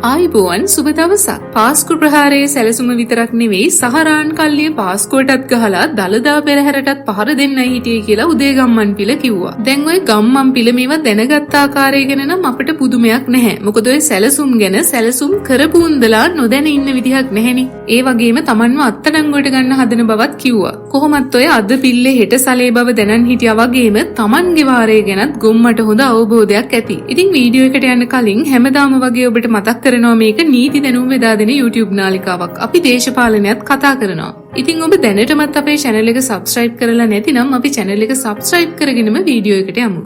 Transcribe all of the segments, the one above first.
ආයිබෝවන් සුබ දවසක්. පාස්කු ප්‍රහාරයේ සැලසුම විතරක් නෙවෙයි සහරාන් කල්ලිය පාස්කුවටත් ගහලා දලදා පෙරහැරටත් පහර දෙන්නයි හිටියේ කියලා උදේ ගම්මන් පිළ කිව්වා. දැන් ওই ගම්මන් පිළ මේවා දැනගත් ආකාරය ගැන නම් අපිට පුදුමයක් නැහැ. මොකද ওই සැලසුම් ගැන සැලසුම් කරපු උන්දලා නොදැන ඉන්න විදිහක් නැහෙනි. ඒ වගේම Tamanව අත්අඩංගුවට ගන්න හදන බවත් කිව්වා. කොහොමත් ඔය අද පිල්ලේ හෙට සලේ බව දැනන් හිටියා වගේම Tamanගේ වාරය ගැනත් ගොම්මට හොඳ අවබෝධයක් ඇති. ඉතින් වීඩියෝ එකට යන්න කලින් හැමදාම වගේ ඔබට මතක් කරනවා මේක නීති දැනුම බෙදා දෙන YouTube නාලිකාවක්. අපි දේශපාලනයත් කතා කරනවා. ඉතින් ඔබ දැනටමත් අපේ channel එක subscribe කරලා නැතිනම් අපි channel එක subscribe කරගෙනම වීඩියෝ එකට යමු.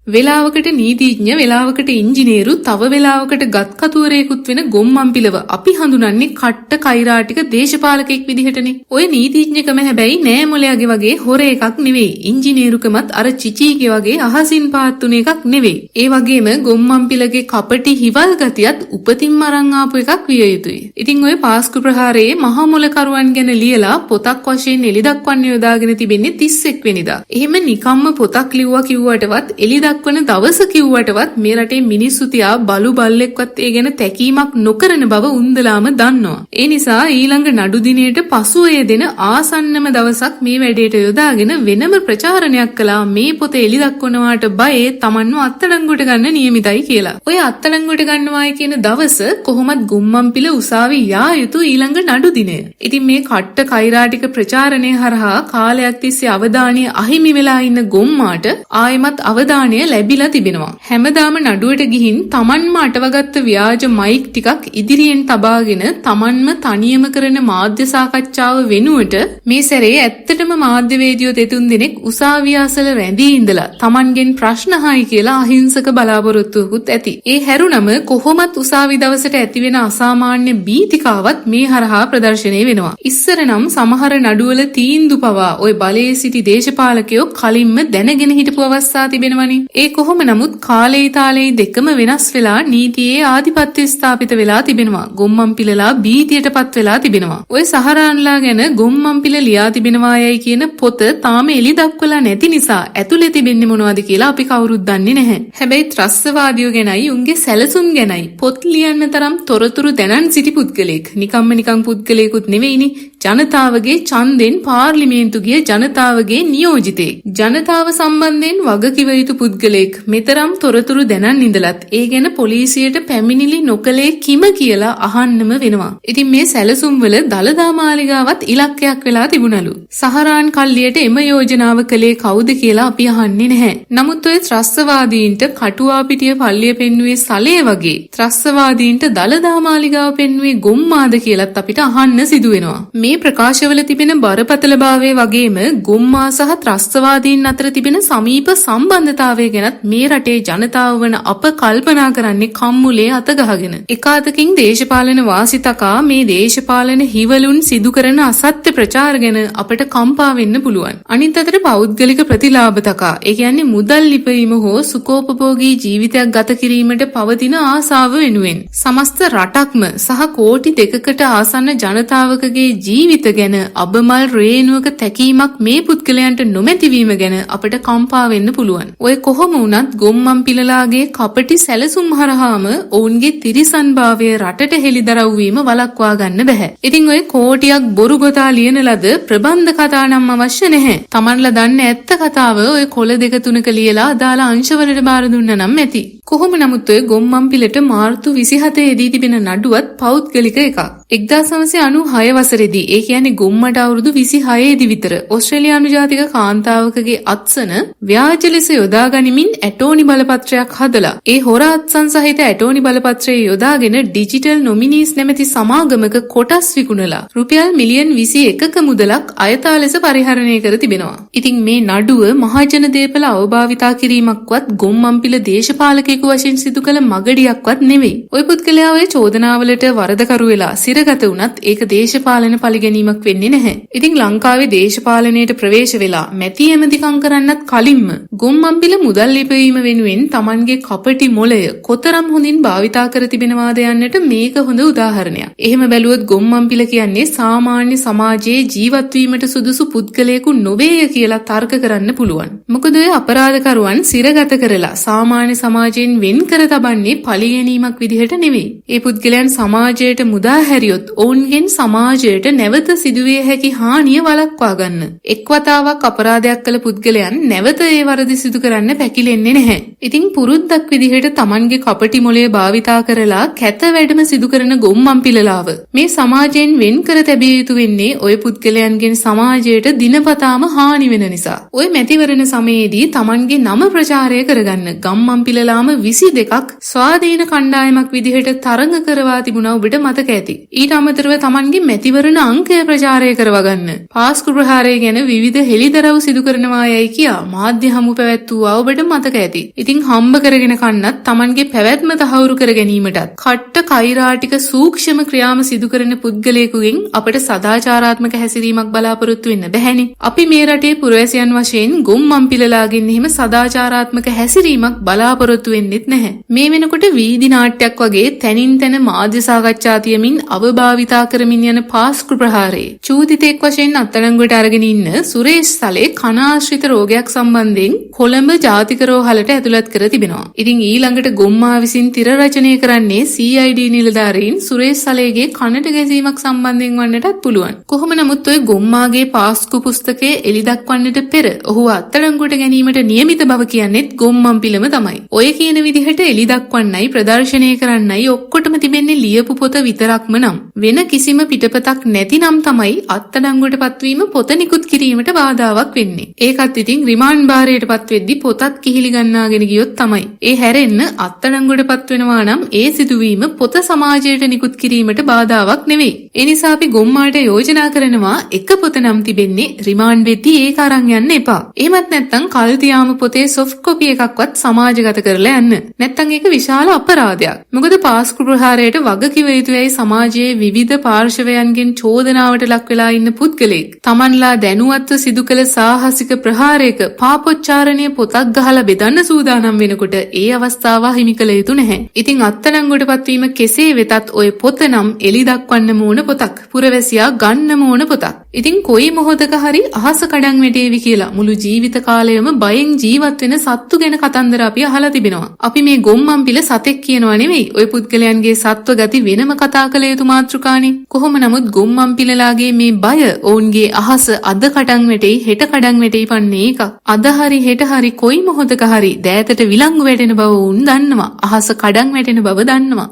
වෙලාවකට නීතිඥ වෙලාවකට ඉංජිනේරු තව වෙලාවකට ගත් කතුවරයෙකුත් වෙන ගොම්මන්පිලව අපි හඳුනන්නේ කට්ට කෛරාටික දේශපාලකෙක් විදිහටනේ. ඔය නීතිඥකම හැබැයි නෑ මොලයාගේ වගේ හොර එකක් නෙවෙයි. ඉංජිනේරුකමත් අර චිචීගේ වගේ අහසින් පාත්තුන එකක් නෙවෙයි. ඒ වගේම ගොම්මන්පිලගේ කපටි හිවල් ගතියත් උපතින්ම අරන් ආපු එකක් විය යුතුයි. ඉතින් ඔය පාස්කු ප්‍රහාරයේ මහා මොලකරුවන් ගැන ලියලා පොතක් වශයෙන් එලි දක්වන්න යොදාගෙන තිබෙන්නේ 31 වෙනිදා. එහෙම නිකම්ම පොතක් ලිව්වා කිව්වටවත් එලි දක්වන දවස කිව්වටවත් මේ රටේ මිනිස්සු තියා බලු බල්ලෙක්වත් ඒ ගැන තැකීමක් නොකරන බව උන්දලාම දන්නවා. ඒ නිසා ඊළඟ නඩු දිනේට පසුව යෙදෙන ආසන්නම දවසක් මේ වැඩේට යොදාගෙන වෙනම ප්‍රචාරණයක් කළා මේ පොත එලි දක්වනවාට බයේ Tamanව අත්අඩංගුවට ගන්න නියමිතයි කියලා. ඔය අත්අඩංගුවට ගන්නවායි කියන දවස කොහොමත් ගුම්මන්පිල උසාවි යා යුතු ඊළඟ නඩු දිනය. ඉතින් මේ කට්ට කෛරාටික ප්‍රචාරණය හරහා කාලයක් තිස්සේ අවධානය අහිමි වෙලා ඉන්න ගොම්මාට ආයෙමත් අවධානය ලැබිලා තිබෙනවා. හැමදාම නඩුවට ගිහින් Tamanම අටවගත්ත ව්‍යාජ මයික් ටිකක් ඉදිරියෙන් තබාගෙන Tamanම තනියම කරන මාධ්‍ය සාකච්ඡාව වෙනුවට මේ සැරේ ඇත්තටම මාධ්‍යවේදියෝ දෙතුන් දෙනෙක් උසාවිය අසල රැඳී ඉඳලා Tamanගෙන් ප්‍රශ්න අහයි කියලා අහිංසක බලාපොරොත්තුවකුත් ඇති. ඒ හැරුණම කොහොමත් උසාවි දවසට ඇතිවෙන අසාමාන්‍ය බීතිකාවත් මේ හරහා ප්‍රදර්ශනය වෙනවා. ඉස්සර නම් සමහර නඩුවල තීන්දුව පවා ওই බලයේ සිටි දේශපාලකයෝ කලින්ම දැනගෙන හිටපු අවස්ථා තිබෙනවනේ. ඒ කොහොම නමුත් කාලේ තාලේ දෙකම වෙනස් වෙලා නීතියේ ආධිපත්‍ය ස්ථාපිත වෙලා තිබෙනවා. ගොම්මන්පිලලා බීතියටපත් වෙලා තිබෙනවා. ඔය සහරාන්ලා ගැන ගොම්මන්පිල ලියා තිබෙනවා යයි කියන පොත තාම එලි දක්වලා නැති නිසා ඇතුලේ තිබෙන්නේ මොනවද කියලා අපි කවුරුත් දන්නේ නැහැ. හැබැයි ත්‍රස්තවාදියෝ ගැනයි උන්ගේ සැලසුම් ගැනයි පොත් ලියන්න තරම් තොරතුරු දැනන් සිටි පුද්ගලෙක්. නිකන් පුද්ගලයෙකුත් නෙවෙයිනේ. ජනතාවගේ ඡන්දෙන් පාර්ලිමේන්තු ගිය ජනතාවගේ නියෝජිතයෙක්. ජනතාව සම්බන්ධයෙන් වගකිව යුතු පුද්ගලෙක්. මෙතරම් තොරතුරු දැනන් ඉඳලත් ඒ ගැන පොලිසියට පැමිණිලි නොකලේ කිම කියලා අහන්නම වෙනවා. ඉතින් මේ සැලසුම් වල දලදා මාලිගාවත් ඉලක්කයක් වෙලා තිබුණලු. සහරාන් කල්ලියට එම යෝජනාව කළේ කවුද කියලා අපි අහන්නේ නැහැ. නමුත් ඔය ත්‍රස්තවාදීන්ට කටුවා පිටිය පල්ලිය පෙන්නුවේ සලේ වගේ ත්‍රස්තවාදීන්ට දලදා මාලිගාව පෙන්නුවේ ගොම්මාද කියලත් අපිට අහන්න සිදු වෙනවා. මේ ප්‍රකාශවල තිබෙන බරපතලභාවය වගේම ගොම්මා සහ ත්‍රස්තවාදීන් අතර තිබෙන සමීප සම්බන්ධතාවය ගැනත් මේ රටේ ජනතාව වන අප කල්පනා කරන්නේ කම්මුලේ අත ගහගෙන. එකාතකින් දේශපාලන වාසිතකා මේ දේශපාලන හිවලුන් සිදු කරන අසත්‍ය ප්‍රචාර ගැන අපට කම්පා වෙන්න පුළුවන්. අනිත් අතට පෞද්ගලික ප්‍රතිලාභ තකා ඒ කියන්නේ මුදල් ලිපවීම හෝ සුඛෝපභෝගී ජීවිතයක් ගත කිරීමට පවතින ආසාව වෙනුවෙන් සමස්ත රටක්ම සහ කෝටි 2කට ආසන්න ජනතාවකගේ ජීවිත ගැන අබමල් රේණුවක තැකීමක් මේ පුද්ගලයන්ට නොමැතිවීම ගැන අපට කම්පා වෙන්න පුළුවන්. ඔය කොහොම වුණත් ගොම්මන්පිලලාගේ කපටි සැලසුම් හරහාම ඔවුන්ගේ තිරිසන්භාවය රටට හෙළිදරව් වීම වළක්වා ගන්න බෑ. ඉතින් ඔය කෝටියක් බොරු ගොතා ලියන ලද ප්‍රබන්ධ කතා නම් අවශ්‍ය නැහැ. Tamanලා දන්න ඇත්ත කතාව ඔය කොළ 2-3ක ලියලා අදාළ අංශවලට බාර දුන්නා නම් ඇති. කොහොම නමුත් ඔය ගොම්මන්පිලට මාර්තු 27 දී තිබෙන නඩුවත් පෞද්ගලික එකක්. 1996 වසරේදී ඒ කියන්නේ ගොම්මට අවුරුදු 26 දී විතර ඕස්ට්‍රේලියානු ජාතික කාන්තාවකගේ අත්සන ව්‍යාජ ලෙස යොදා ගනිමින් ඇටෝනි බලපත්‍රයක් හදලා ඒ හොර අත්සන් සහිත ඇටෝනි බලපත්‍රය යොදාගෙන ඩිජිටල් නොමිනීස් නැමැති සමාගමක කොටස් විකුණලා රුපියල් මිලියන් 21ක මුදලක් අයථා ලෙස පරිහරණය කර තිබෙනවා. ඉතින් මේ නඩුව මහජන දේපල අවභාවිතා කිරීමක්වත් ගොම්මන්පිල දේශපාලකයෙකු වශයෙන් සිදු කළ මගඩියක්වත් නෙවෙයි. ඔය පුද්ගලයා ඔය චෝදනාවලට වරදකරු වෙලා සිර සිරගත වුණත් ඒක දේශපාලන පරිගැනීමක් වෙන්නේ නැහැ. ඉතින් ලංකාවේ දේශපාලනයට ප්‍රවේශ වෙලා මැති ඇමතිකම් කරන්නත් කලින්ම ගොම්මන්පිල මුදල් ලිපවීම වෙනුවෙන් Tamanගේ කපටි මොළය කොතරම් හොඳින් භාවිතා කර තිබෙනවාද යන්නට මේක හොඳ උදාහරණයක්. එහෙම බැලුවොත් ගොම්මන්පිල කියන්නේ සාමාන්‍ය සමාජයේ ජීවත් වීමට සුදුසු පුද්ගලයෙකු නොවේය කියලා තර්ක කරන්න පුළුවන්. මොකද ඔය අපරාධකරුවන් සිරගත කරලා සාමාන්‍ය සමාජයෙන් වෙන් කර තබන්නේ පරිගැනීමක් විදිහට නෙවෙයි. ඒ පුද්ගලයන් සමාජයට මුදා හැරියොත් ඔවුන්ගෙන් සමාජයට නැවත සිදුවිය හැකි හානිය වළක්වා ගන්න. එක් වතාවක් අපරාධයක් කළ පුද්ගලයන් නැවත ඒ වරද සිදු කරන්න පැකිලෙන්නේ නැහැ. ඉතින් පුරුද්දක් විදිහට Tamanගේ කපටි මොළය භාවිතා කරලා කැත වැඩම සිදු කරන ගොම්මන්පිලලාව මේ සමාජයෙන් වෙන් කර තැබිය යුතු වෙන්නේ ඔය පුද්ගලයන්ගෙන් සමාජයට දිනපතාම හානි වෙන නිසා. ඔය මැතිවරණ සමයේදී Tamanගේ නම ප්‍රචාරය කරගන්න ගම්මන්පිලලාම 22ක් ස්වාධීන කණ්ඩායමක් විදිහට තරඟ කරවා තිබුණා ඔබට මතක ඇති. ඊට අමතරව Tamanගේ මැතිවරණ අංකය ප්‍රචාරය කරවා ගන්න පාස්කු ප්‍රහාරය ගැන විවිධ හෙළිදරව් සිදු කරනවා යයි කියා මාධ්‍ය හමු පැවැත්වුවා ඔබට මතක ඇති. ඉතින් හම්බ කරගෙන කන්නත් Tamanගේ පැවැත්ම තහවුරු කර ගැනීමටත් කට්ට කෛරාටික සූක්ෂම ක්‍රියාම සිදු කරන පුද්ගලයෙකුගෙන් අපට සදාචාරාත්මක හැසිරීමක් බලාපොරොත්තු වෙන්න බැහැනේ. අපි මේ රටේ පුරවැසියන් වශයෙන් ගොම්මන්පිලලාගෙන් එහෙම සදාචාරාත්මක හැසිරීමක් බලාපොරොත්තු වෙන්නෙත් නැහැ. මේ වෙනකොට වීදි නාට්‍යයක් වගේ තැනින් තැන මාධ්‍ය සාකච්ඡා තියමින් අවභාවිතා කරමින් යන පාස්කු ප්‍රහාරයේ චූදිතෙක් වශයෙන් අත්අඩංගුවට අරගෙන ඉන්න සුරේෂ් සලේ කනාශ්‍රිත රෝගයක් සම්බන්ධයෙන් කොළඹ ජාතික රෝහලට ඇතුළත් කර තිබෙනවා. ඉතින් ඊළඟට ගොම්මා විසින් තිර රචනය කරන්නේ CID නිලධාරීන් සුරේෂ් සලේගේ කනට ගැසීමක් සම්බන්ධයෙන් වන්නටත් පුළුවන්. කොහොම නමුත් ඔය ගොම්මාගේ පාස්කු පුස්තකයේ එළි දක්වන්නට පෙර ඔහු අත්අඩංගුවට ගැනීමට නියමිත බව කියන්නේත් ගොම්මන්පිලම තමයි. ඔය කියන විදිහට එළි දක්වන්නයි ප්‍රදර්ශනය කරන්නයි ඔක්කොටම තිබෙන්නේ ලියපු පොත විතරක්ම නම් වෙන කිසිම පිටපතක් නැතිනම් තමයි අත්අඩංගුවට පත්වීම පොත නිකුත් කිරීමට බාධාවක් වෙන්නේ. ඒකත් ඉතින් රිමාන්ඩ් භාරයට පත් වෙද්දී පොතත් කිහිලි ගන්නාගෙන ගියොත් තමයි. ඒ හැරෙන්න අත්අඩංගුවට පත් වෙනවා නම් ඒ සිදුවීම පොත සමාජයට නිකුත් කිරීමට බාධාවක් නෙවෙයි. ඒ නිසා අපි ගොම්මාට යෝජනා කරනවා එක පොත නම් තිබෙන්නේ රිමාන්ඩ් වෙද්දී ඒක අරන් යන්න එපා. එහෙමත් නැත්නම් කල් තියාම පොතේ සොෆ්ට් කොපි එකක්වත් සමාජගත කරලා යන්න. නැත්නම් ඒක විශාල අපරාධයක්. මොකද පාස්කු ප්‍රහාරයට වග කිව යුතුයි සමාජයේ විවිධ පාර්ශවයන්ගෙන් චෝදනාවට ලක් වෙලා ඉන්න පුද්ගලෙක්. Tamanලා දැනුවත්ව සිදු කළ සාහසික ප්‍රහාරයක පාපොච්චාරණය පොතක් ගහලා බෙදන්න සූදානම් වෙනකොට ඒ අවස්ථාව හිමි කළ යුතු නැහැ. ඉතින් අත්අඩංගුවට පත්වීම කෙසේ වෙතත් ඔය පොත නම් එලි දක්වන්න ඕන පොතක්. පුරවැසියා ගන්න ඕන පොතක්. ඉතින් කොයි මොහොතක හරි අහස කඩන් වැටේවි කියලා මුළු ජීවිත කාලයම බයෙන් ජීවත් වෙන සත්තු ගැන කතන්දර අපි අහලා තිබෙනවා. අපි මේ ගොම්මන්පිල සතෙක් කියනවා නෙවෙයි. ඔය පුද්ගලයන්ගේ සත්ව ගති වෙනම කතා කළ යුතු මාතෘකානේ. කොහොම නමුත් ගොම්මන්පිලලාගේ මේ බය ඔවුන්ගේ අහස අද කඩන් වැටෙයි හෙට කඩන් වැටෙයි පන්නේ එකක්. අද හරි හෙට හරි කොයි මොහොතක හරි දෑතට විලංගු වැටෙන බව උන් දන්නවා. අහස කඩන් වැටෙන බව දන්නවා.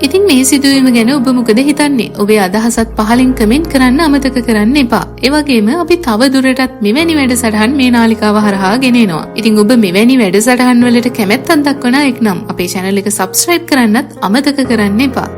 ඉතින් මේ සිදුවීම ගැන ඔබ මොකද හිතන්නේ? ඔබේ අදහසත් පහලින් කමෙන්ට් කරන්න අමතක කරන්න එපා. ඒ වගේම අපි තව දුරටත් මෙවැනි වැඩසටහන් මේ නාලිකාව හරහා ගෙනෙනවා. ඉතින් ඔබ මෙවැනි වැඩසටහන් වලට කැමැත්තක් දක්වන එක් නම් අපේ channel එක subscribe කරන්නත් අමතක කරන්න එපා.